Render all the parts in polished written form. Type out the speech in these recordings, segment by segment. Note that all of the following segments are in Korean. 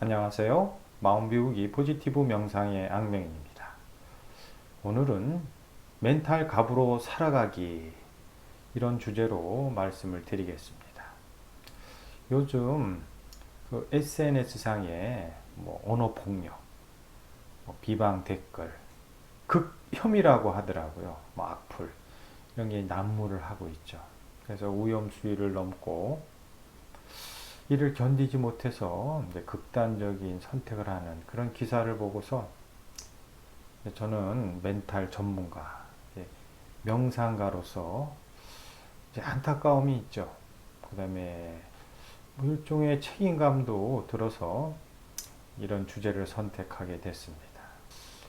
안녕하세요. 마음비우기 포지티브 명상의 악명입니다. 오늘은 멘탈 갑으로 살아가기 이런 주제로 말씀을 드리겠습니다. 요즘 그 SNS상에 언어 폭력, 비방 댓글, 극혐이라고 하더라고요. 악플 이런 게 난무를 하고 있죠. 그래서 오염수위를 넘고 이를 견디지 못해서 이제 극단적인 선택을 하는 그런 기사를 보고서 저는 멘탈 전문가, 명상가로서 이제 안타까움이 있죠. 그 다음에 일종의 책임감도 들어서 이런 주제를 선택하게 됐습니다.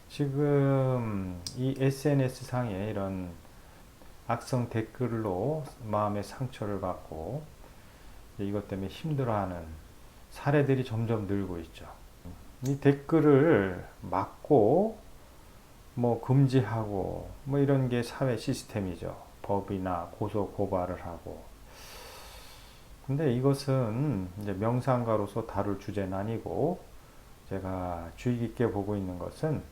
지금 이 SNS 상에 이런 악성 댓글로 마음의 상처를 받고 이것 때문에 힘들어하는 사례들이 점점 늘고 있죠. 이 댓글을 막고 금지하고 이런 게 사회 시스템이죠. 법이나 고소 고발을 하고. 근데 이것은 이제 명상가로서 다룰 주제는 아니고 제가 주의 깊게 보고 있는 것은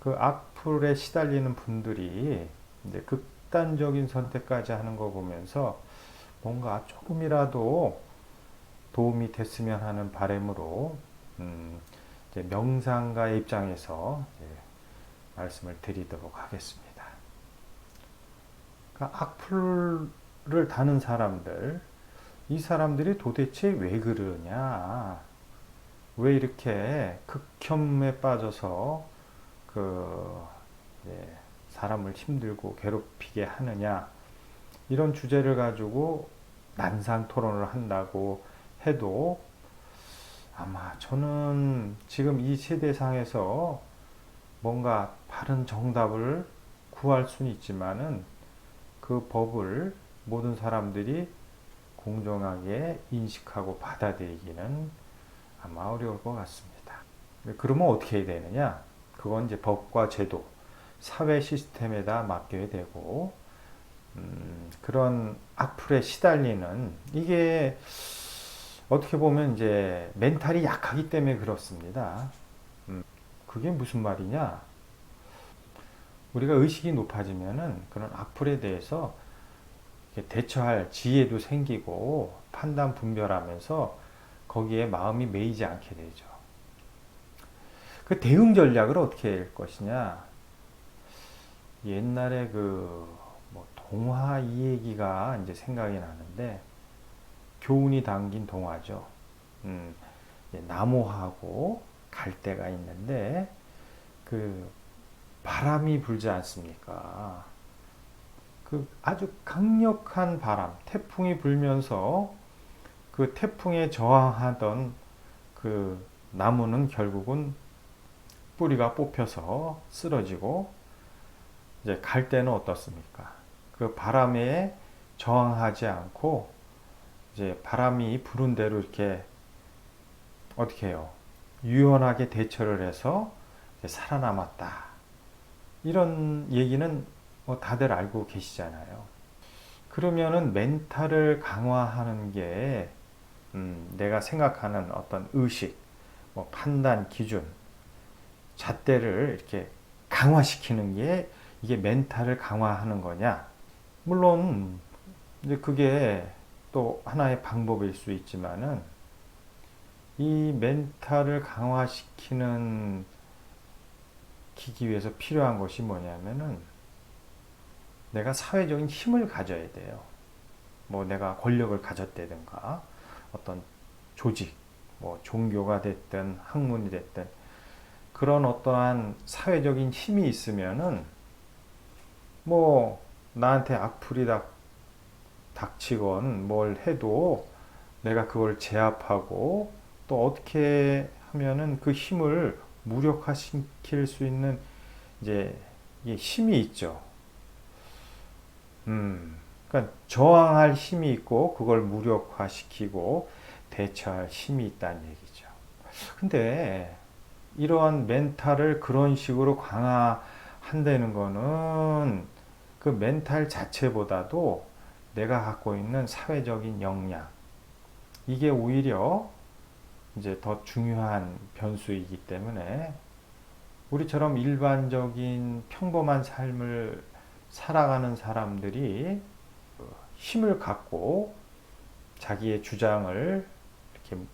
그 악플에 시달리는 분들이 이제 극단적인 선택까지 하는 거 보면서 뭔가 조금이라도 도움이 됐으면 하는 바람으로 이제 명상가의 입장에서 말씀을 드리도록 하겠습니다. 그러니까 악플을 다는 사람들, 이 사람들이 도대체 왜 그러냐? 왜 이렇게 극혐에 빠져서 사람을 힘들고 괴롭히게 하느냐? 이런 주제를 가지고 난상 토론을 한다고 해도 아마 저는 지금 이 세대상에서 뭔가 바른 정답을 구할 수는 있지만은 그 법을 모든 사람들이 공정하게 인식하고 받아들이기는 아마 어려울 것 같습니다. 그러면 어떻게 해야 되느냐? 그건 이제 법과 제도, 사회 시스템에다 맡겨야 되고, 그런 악플에 시달리는 이게 어떻게 보면 이제 멘탈이 약하기 때문에 그렇습니다. 그게 무슨 말이냐? 우리가 의식이 높아지면은 그런 악플에 대해서 대처할 지혜도 생기고 판단 분별하면서 거기에 마음이 매이지 않게 되죠. 그 대응 전략을 어떻게 할 것이냐? 옛날에 동화 이 얘기가 이제 생각이 나는데 교훈이 담긴 동화죠. 나무하고 갈대가 있는데 그 바람이 불지 않습니까? 그 아주 강력한 바람, 태풍이 불면서 그 태풍에 저항하던 그 나무는 결국은 뿌리가 뽑혀서 쓰러지고 이제 갈대는 어떻습니까? 그 바람에 저항하지 않고 이제 바람이 부른 대로 이렇게 어떻게 해요? 유연하게 대처를 해서 살아남았다. 이런 얘기는 다들 알고 계시잖아요. 그러면은 멘탈을 강화하는 게 내가 생각하는 어떤 의식, 판단 기준, 잣대를 이렇게 강화시키는 게 이게 멘탈을 강화하는 거냐? 물론 이제 그게 또 하나의 방법일 수 있지만은 이 멘탈을 강화시키는 기기 위해서 필요한 것이 뭐냐면은 내가 사회적인 힘을 가져야 돼요. 내가 권력을 가졌다든가 어떤 조직, 종교가 됐든 학문이 됐든 그런 어떠한 사회적인 힘이 있으면은 나한테 악플이 닥치건 뭘 해도 내가 그걸 제압하고 또 어떻게 하면은 그 힘을 무력화시킬 수 있는 이제 힘이 있죠. 그러니까 저항할 힘이 있고 그걸 무력화시키고 대처할 힘이 있다는 얘기죠. 근데 이러한 멘탈을 그런 식으로 강화한다는 거는 그 멘탈 자체보다도 내가 갖고 있는 사회적인 역량, 이게 오히려 이제 더 중요한 변수이기 때문에 우리처럼 일반적인 평범한 삶을 살아가는 사람들이 힘을 갖고 자기의 주장을 이렇게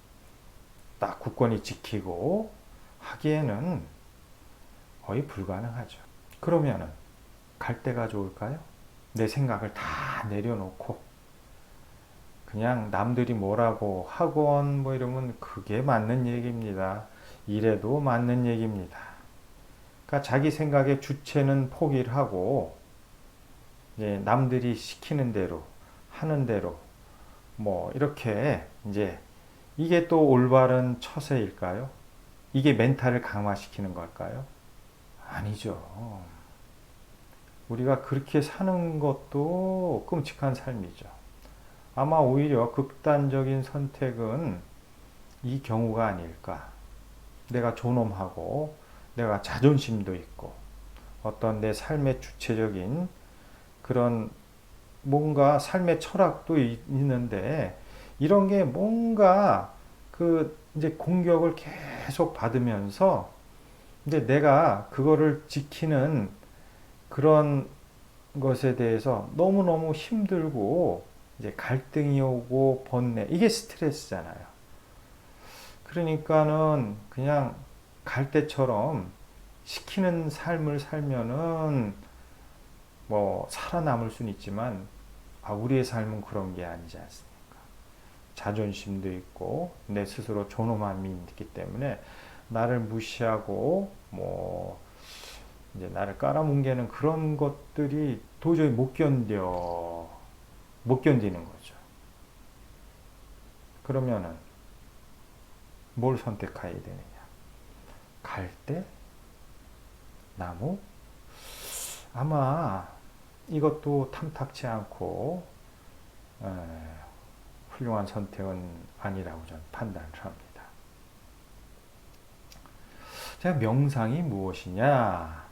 딱 굳건히 지키고 하기에는 거의 불가능하죠. 그러면은 갈 때가 좋을까요? 내 생각을 다 내려놓고 그냥 남들이 뭐라고 하건 뭐 이러면 그게 맞는 얘기입니다. 이래도 맞는 얘기입니다. 그러니까 자기 생각의 주체는 포기를 하고 이제 남들이 시키는 대로 하는 대로 뭐 이렇게 이제 이게 또 올바른 처세일까요? 이게 멘탈을 강화시키는 걸까요? 아니죠. 우리가 그렇게 사는 것도 끔찍한 삶이죠. 아마 오히려 극단적인 선택은 이 경우가 아닐까. 내가 존엄하고 내가 자존심도 있고 어떤 내 삶의 주체적인 그런 뭔가 삶의 철학도 있는데 이런 게 뭔가 그 이제 공격을 계속 받으면서 이제 내가 그거를 지키는 그런 것에 대해서 너무너무 힘들고 이제 갈등이 오고 번뇌 이게 스트레스잖아요. 그러니까는 그냥 갈 때처럼 시키는 삶을 살면은 뭐 살아남을 수는 있지만 우리의 삶은 그런 게 아니지 않습니까? 자존심도 있고 내 스스로 존엄함이 있기 때문에 나를 무시하고 뭐 이제 나를 깔아뭉개는 그런 것들이 도저히 못 견디는 거죠. 그러면은 뭘 선택해야 되느냐? 갈 때 나무? 아마 이것도 탐탁치 않고 훌륭한 선택은 아니라고 저는 판단을 합니다. 제가 명상이 무엇이냐?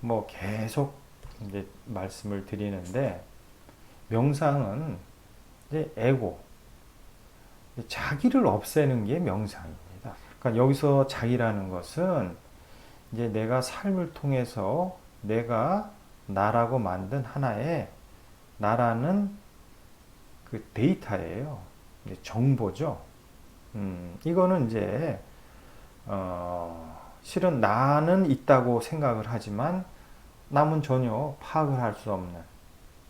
뭐 계속 이제 말씀을 드리는데 명상은 이제 에고, 자기를 없애는 게 명상입니다. 그러니까 여기서 자기라는 것은 이제 내가 삶을 통해서 내가 나라고 만든 하나의 나라는 그 데이터예요. 정보죠. 이거는 이제 실은 나는 있다고 생각을 하지만 남은 전혀 파악을 할 수 없는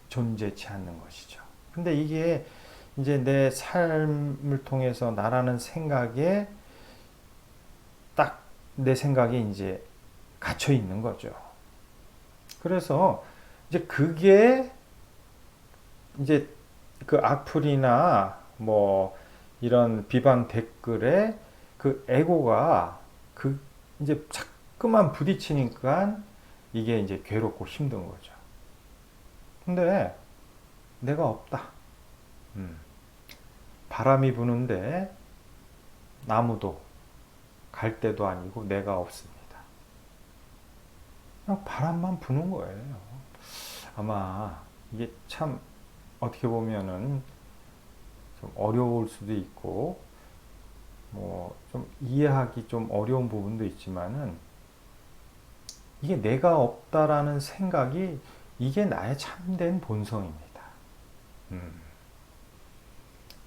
존재치 않는 것이죠. 근데 이게 이제 내 삶을 통해서 나라는 생각에 딱 내 생각이 이제 갇혀 있는 거죠. 그래서 이제 그게 이제 그 악플이나 뭐 이런 비방 댓글에 그 에고가 그 이제 자꾸만 부딪히니까 이게 이제 괴롭고 힘든 거죠. 근데 내가 없다. 바람이 부는데 나무도 갈 데도 아니고 내가 없습니다. 그냥 바람만 부는 거예요. 아마 이게 참 어떻게 보면은 좀 어려울 수도 있고 뭐 좀 이해하기 좀 어려운 부분도 있지만은 이게 내가 없다라는 생각이 이게 나의 참된 본성입니다.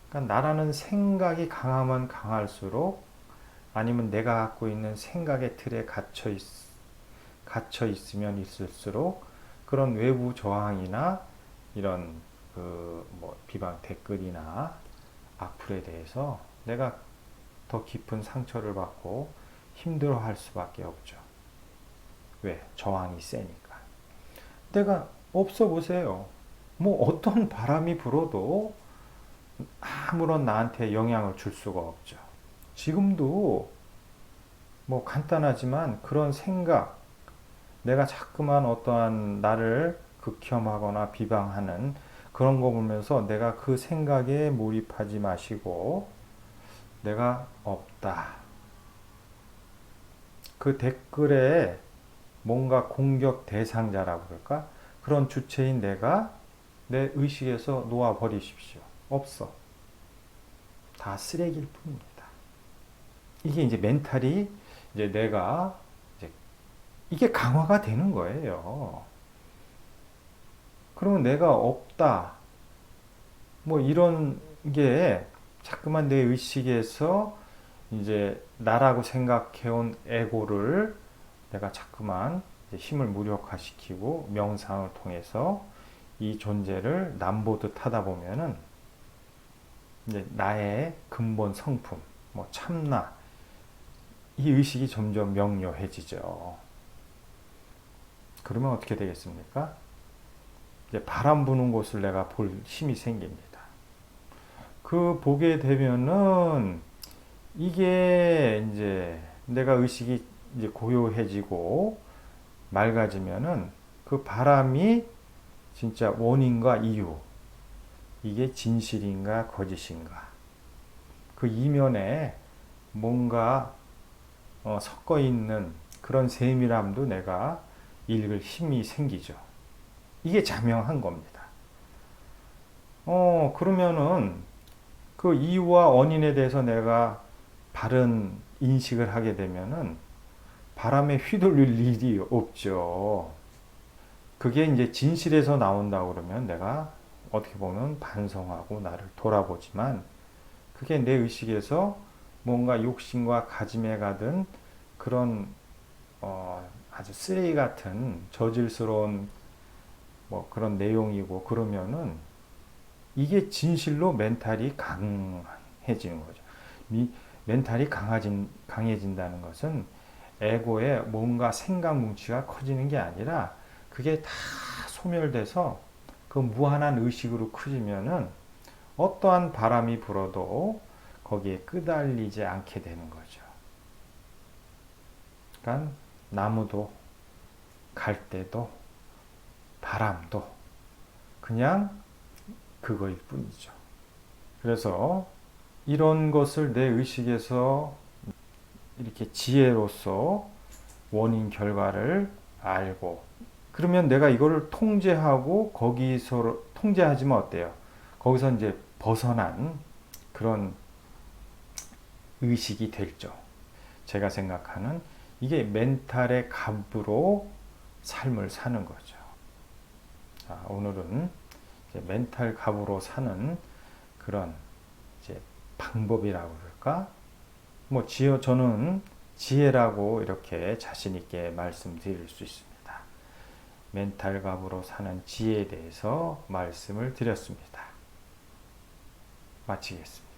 그러니까 나라는 생각이 강하면 강할수록 아니면 내가 갖고 있는 생각의 틀에 갇혀 있으면 있을수록 그런 외부 저항이나 이런 그 뭐 비방 댓글이나 악플에 대해서 내가 더 깊은 상처를 받고 힘들어할 수밖에 없죠. 왜? 저항이 세니까. 내가 없어 보세요. 뭐 어떤 바람이 불어도 아무런 나한테 영향을 줄 수가 없죠. 지금도 뭐 간단하지만 그런 생각, 내가 자꾸만 어떠한 나를 극혐하거나 비방하는 그런 거 보면서 내가 그 생각에 몰입하지 마시고 내가 없다. 그 댓글에 뭔가 공격 대상자라고 그럴까? 그런 주체인 내가 내 의식에서 놓아버리십시오. 없어. 다 쓰레기일 뿐입니다. 이게 이제 멘탈이 이제 내가 이제 이게 강화가 되는 거예요. 그러면 내가 없다. 뭐 이런 게 자꾸만 내 의식에서 이제 나라고 생각해온 에고를 내가 자꾸만 힘을 무력화시키고 명상을 통해서 이 존재를 남보듯 하다 보면은 이제 나의 근본 성품, 뭐 참나, 이 의식이 점점 명료해지죠. 그러면 어떻게 되겠습니까? 이제 바람 부는 곳을 내가 볼 힘이 생깁니다. 그 보게 되면은 이게 이제 내가 의식이 이제 고요해지고 맑아지면은 그 바람이 진짜 원인과 이유, 이게 진실인가 거짓인가, 그 이면에 뭔가 섞어 있는 그런 세밀함도 내가 읽을 힘이 생기죠. 이게 자명한 겁니다. 그러면은 그 이유와 원인에 대해서 내가 바른 인식을 하게 되면은 바람에 휘둘릴 일이 없죠. 그게 이제 진실에서 나온다 그러면 내가 어떻게 보면 반성하고 나를 돌아보지만, 그게 내 의식에서 뭔가 욕심과 가짐에 가든 그런 아주 쓰레기 같은 저질스러운 뭐 그런 내용이고 그러면은 이게 진실로 멘탈이 강해지는 거죠. 멘탈이 강해진다는 것은 에고의 뭔가 생각 뭉치가 커지는 게 아니라 그게 다 소멸돼서 그 무한한 의식으로 커지면은 어떠한 바람이 불어도 거기에 끄달리지 않게 되는 거죠. 그러니까 나무도 갈대도 바람도 그냥 그거일 뿐이죠. 그래서 이런 것을 내 의식에서 이렇게 지혜로서 원인 결과를 알고, 그러면 내가 이거를 통제하고 거기서 통제하지면 어때요? 거기서 이제 벗어난 그런 의식이 될죠. 제가 생각하는 이게 멘탈의 갑으로 삶을 사는 거죠. 자, 오늘은 이제 멘탈 갑으로 사는 그런 이제 방법이라고 그럴까? 뭐 저는 지혜라고 이렇게 자신 있게 말씀드릴 수 있습니다. 멘탈 갑으로 사는 지혜에 대해서 말씀을 드렸습니다. 마치겠습니다.